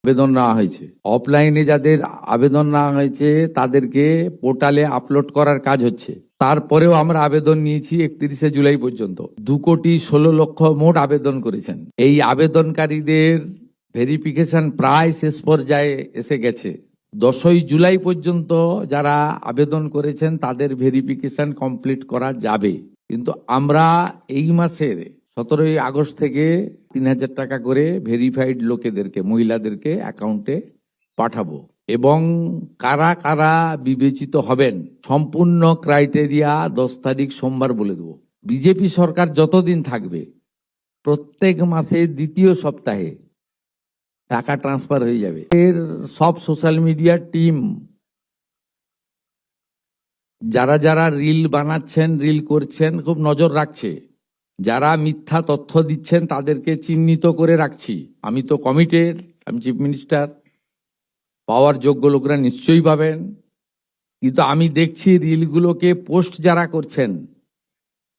আবেদন নেওয়া হয়েছে। অফলাইনে যাদের আবেদন নেওয়া হয়েছে তাদেরকে পোর্টালে আপলোড করার কাজ হচ্ছে। তারপরেও আমরা আবেদন নিয়েছি 31শে জুলাই পর্যন্ত। 2,16,00,000 মোট আবেদন করেছেন। এই আবেদনকারীদের ভেরিফিকেশন প্রায় শেষ পর্যায়ে এসে গেছে। 10ই জুলাই পর্যন্ত যারা আবেদন করেছেন তাদের ভেরিফিকেশন কমপ্লিট করা যাবে। কিন্তু আমরা এই মাসের 17ই আগস্ট থেকে 3,000 টাকা করে ভেরিফাইড লোকেদেরকে, মহিলাদেরকে অ্যাকাউন্টে পাঠাবো। এবং কারা কারা বিবেচিত হবেন সম্পূর্ণ ক্রাইটেরিয়া 10 তারিখ সোমবার বলে দেবো। বিজেপি সরকার যতদিন থাকবে প্রত্যেক মাসে দ্বিতীয় সপ্তাহে টাকা ট্রান্সফার হয়ে যাবে। এর সব সোশ্যাল মিডিয়ার টিম যারা যারা রিল বানাচ্ছেন, রিল করছেন, খুব নজর রাখছে। যারা মিথ্যা তথ্য দিচ্ছেন তাদেরকে চিহ্নিত করে রাখছি। আমি তো কমিটেড, আমি চিফ মিনিস্টার, পাওয়ার যোগ্য লোকরা নিশ্চয়ই পাবেন। কিন্তু আমি দেখছি রিলগুলোকে পোস্ট যারা করছেন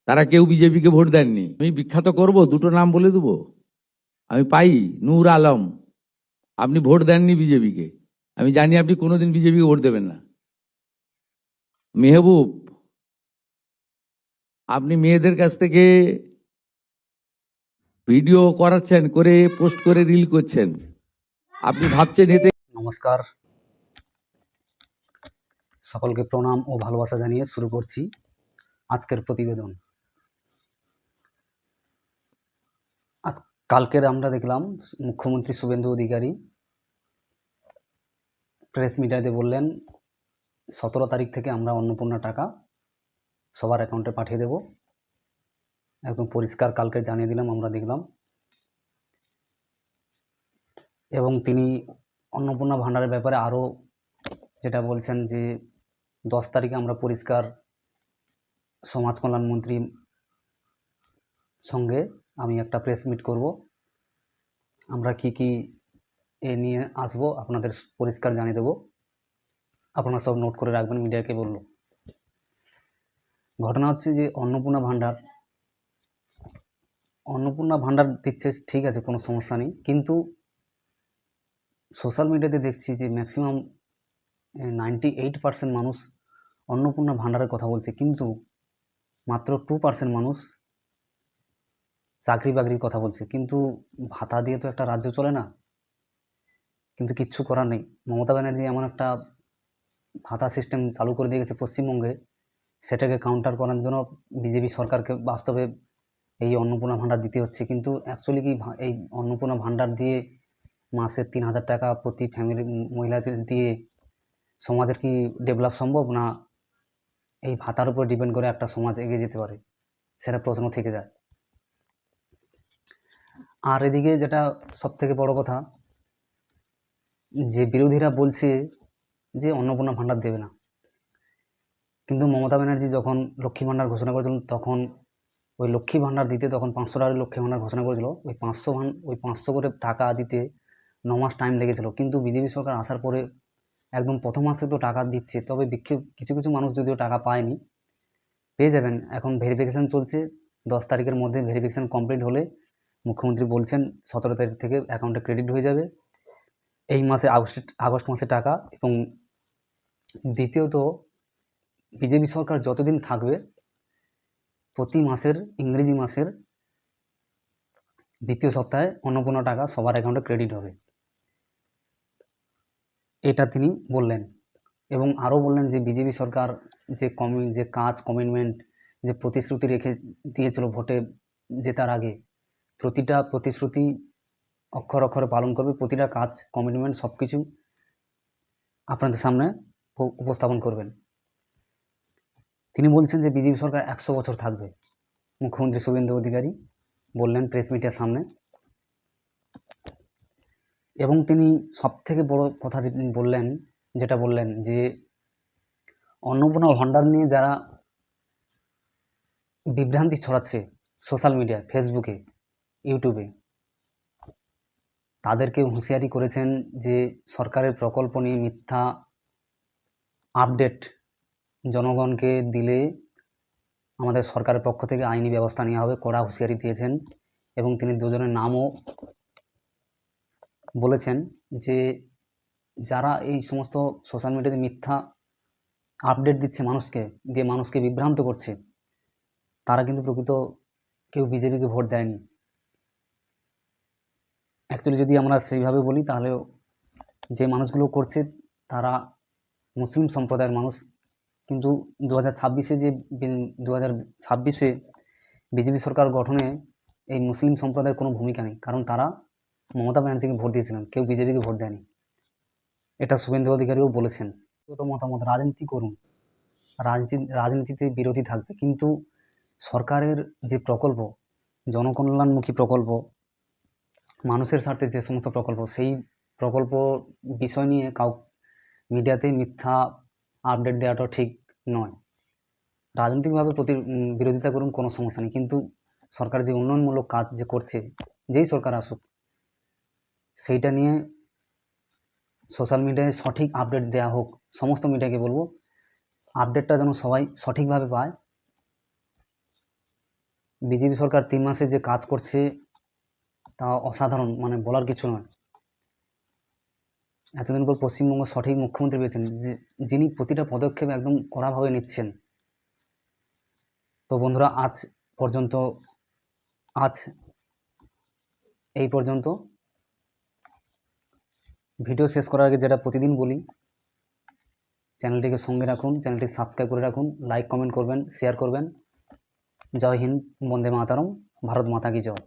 তারা কেউ বিজেপিকে ভোট দেননি। আমি বিখ্যাত করব, দুটো নাম বলে দেবো। আমি পাই নূর আলম, আপনি ভোট দেননি বিজেপিকে, আমি জানি আপনি কোনোদিন বিজেপিকে ভোট দেবেন না। মেহবুব, আপনি মেয়েদের কাছ থেকে ভিডিও করাচ্ছেন, করে পোস্ট করে রিল করছেন, আপনি ভাবছেন এতে। নমস্কার, সকলকে প্রণাম ও ভালোবাসা জানিয়ে শুরু করছি আজকের প্রতিবেদন। কালকের আমরা দেখলাম মুখ্যমন্ত্রী শুভেন্দু অধিকারী প্রেস মিডিয়াতে বললেন 17 তারিখ থেকে আমরা অন্নপূর্ণা টাকা সবার অ্যাকাউন্টে পাঠিয়ে দেব। একদম পরিষ্কার কালকে জানিয়ে দিলাম, আমরা দেখলাম। এবং তিনি অন্নপূর্ণা ভাণ্ডারের ব্যাপারে আরও যেটা বলছেন যে 10 তারিখে আমরা পরিষ্কার সমাজ কল্যাণ মন্ত্রীর সঙ্গে আমি একটা প্রেস মিট করব, আমরা কি কি এ নিয়ে আসবো আপনাদের পরিষ্কার জানিয়ে দেবো, আপনারা সব নোট করে রাখবেন। মিডিয়াকে বলল, ঘটনা হচ্ছে যে অন্নপূর্ণা ভাণ্ডার দিচ্ছে, ঠিক আছে, কোনো সমস্যা নেই। কিন্তু সোশ্যাল মিডিয়াতে দেখছি যে ম্যাক্সিমাম 98% মানুষ অন্নপূর্ণা ভাণ্ডারের কথা বলছে, কিন্তু মাত্র 2% মানুষ চাকরি বাকরির কথা বলছে। কিন্তু ভাতা দিয়ে তো একটা রাজ্য চলে না। কিন্তু কিচ্ছু করার নেই। মমতা ব্যানার্জি এমন একটা ভাতা সিস্টেম চালু করে দিয়ে গেছে পশ্চিমবঙ্গে, সেটাকে কাউন্টার করার জন্য বিজেপি সরকারকে বাস্তবে এই অন্নপূর্ণা ভাণ্ডার দিতে হচ্ছে। কিন্তু অ্যাকচুয়ালি কি এই অন্নপূর্ণা ভাণ্ডার দিয়ে মাসে 3,000 টাকা প্রতি ফ্যামিলি মহিলাদের দিয়ে সমাজের কি ডেভেলপ সম্ভব, না এই ভাতার উপর ডিপেন্ড করে একটা সমাজ এগিয়ে যেতে পারে, সেটা প্রশ্ন থেকে যায়। আর এদিকে যেটা সব থেকে বড় কথা, যে বিরোধীরা বলছে যে অন্নপূর্ণা ভাণ্ডার দেবে না, কিন্তু মমতা ব্যানার্জি যখন লক্ষ্মী ভাণ্ডার ঘোষণা করেছিলেন তখন ওই লক্ষ্মী ভাণ্ডার দিতে, তখন 500 টাকার লক্ষ্মী ভাণ্ডার ঘোষণা করেছিল, ওই 500 করে টাকা দিতে 9 মাস টাইম লেগেছিল। কিন্তু বিজেপি সরকার আসার পরে একদম প্রথম মাসে তো টাকা দিচ্ছে, তবে কিছু কিছু মানুষ যদিও টাকা পায়নি, পেয়ে যাবেন। এখন ভেরিফিকেশান চলছে, 10 তারিখের মধ্যে ভেরিফিকেশান কমপ্লিট হলে মুখ্যমন্ত্রী বলছেন 17 তারিখ থেকে অ্যাকাউন্টে ক্রেডিট হয়ে যাবে এই মাসে, আগস্ট মাসে টাকা। এবং দ্বিতীয়ত, বিজেপি সরকার যতদিন থাকবে প্রতি মাসের ইংরেজি মাসের দ্বিতীয় সপ্তাহে অন্নপূর্ণা টাকা সবার অ্যাকাউন্টে ক্রেডিট হবে, এটা তিনি বললেন। এবং আরও বললেন যে বিজেপি সরকার যে কাজ কমিটমেন্ট, যে প্রতিশ্রুতি রেখে দিয়েছিল ভোটে জেতার আগে, প্রতিটা প্রতিশ্রুতি অক্ষর অক্ষরে পালন করবে, প্রতিটা কাজ কমিটমেন্ট সব কিছু আপনাদের সামনে উপস্থাপন করবেন। তিনি বলছেন যে বিজেপি সরকার 100 বছর থাকবে, মুখ্যমন্ত্রী শুভেন্দু অধিকারী বললেন প্রেস মিটের সামনে। এবং তিনি সবথেকে বড় কথা যেটা বললেন যে অন্নপূর্ণা ভাণ্ডার নিয়ে যারা বিভ্রান্তি ছড়াচ্ছে সোশ্যাল মিডিয়ায়, ফেসবুকে, ইউটিউবে, তাদেরকে হুঁশিয়ারি করেছেন যে সরকারের প্রকল্প নিয়ে মিথ্যা আপডেট জনগণকে দিলে আমাদের সরকারের পক্ষ থেকে আইনি ব্যবস্থা নেওয়া হবে, কড়া হুঁশিয়ারি দিয়েছেন। এবং তিনি দুজনের নামও বলেছেন যে যারা এই সমস্ত সোশ্যাল মিডিয়াতে মিথ্যা আপডেট দিচ্ছে মানুষকে, দিয়ে মানুষকে বিভ্রান্ত করছে, তারা কিন্তু প্রকৃত কেউ বিজেপিকে ভোট দেয়নি। অ্যাকচুয়ালি যদি আমরা সেইভাবে বলি তাহলে যে মানুষগুলো করছে তারা মুসলিম সম্প্রদায়ের মানুষ। কিন্তু 2026-এ যে 2026-এ বিজেপি সরকার গঠনে এই মুসলিম সম্প্রদায়ের কোনো ভূমিকা নেই, কারণ তারা মমতা ব্যানার্জিকে ভোট দিয়েছিলেন, কেউ বিজেপিকে ভোট দেয়নি। এটা শুভেন্দু অধিকারীও বলেছেন। ব্যক্তিগত মতামত, রাজনীতি করুন, রাজনীতিতে বিরোধী থাকবে, কিন্তু সরকারের যে প্রকল্প, জনকল্যাণমুখী প্রকল্প, মানুষের স্বার্থে যে সমস্ত প্রকল্প, সেই প্রকল্প বিষয় নিয়ে মিডিয়াতে মিথ্যা আপডেট দেওয়াটা ঠিক নয়। রাজনৈতিকভাবে বিরোধিতা করুন, কোনো সমস্যা নেই, কিন্তু সরকার যে উন্নয়নমূলক কাজ যে করছে, যেই সরকার আসুক, সেইটা নিয়ে সোশ্যাল মিডিয়ায় সঠিক আপডেট দেওয়া হোক। সমস্ত মিডিয়াকে বলবো আপডেটটা যেন সবাই সঠিকভাবে পায়। বিজেপি সরকার 3 মাসে যে কাজ করছে তা অসাধারণ, মানে বলার কিছু নয়। এতদিন পর পশ্চিমবঙ্গ সঠিক মুখ্যমন্ত্রী পেয়েছেন, যিনি প্রতিটা পদক্ষেপ একদম কড়াভাবে নিচ্ছেন। তো বন্ধুরা, আজ এই পর্যন্ত। ভিডিও শেষ করার আগে যেটা প্রতিদিন বলি, চ্যানেলটিকে সঙ্গে রাখুন, চ্যানেলটি সাবস্ক্রাইব করে রাখুন, লাইক কমেন্ট করবেন, শেয়ার করবেন। জয় হিন্দ, বন্দে মাতারম, ভারত মাতা কি জয়।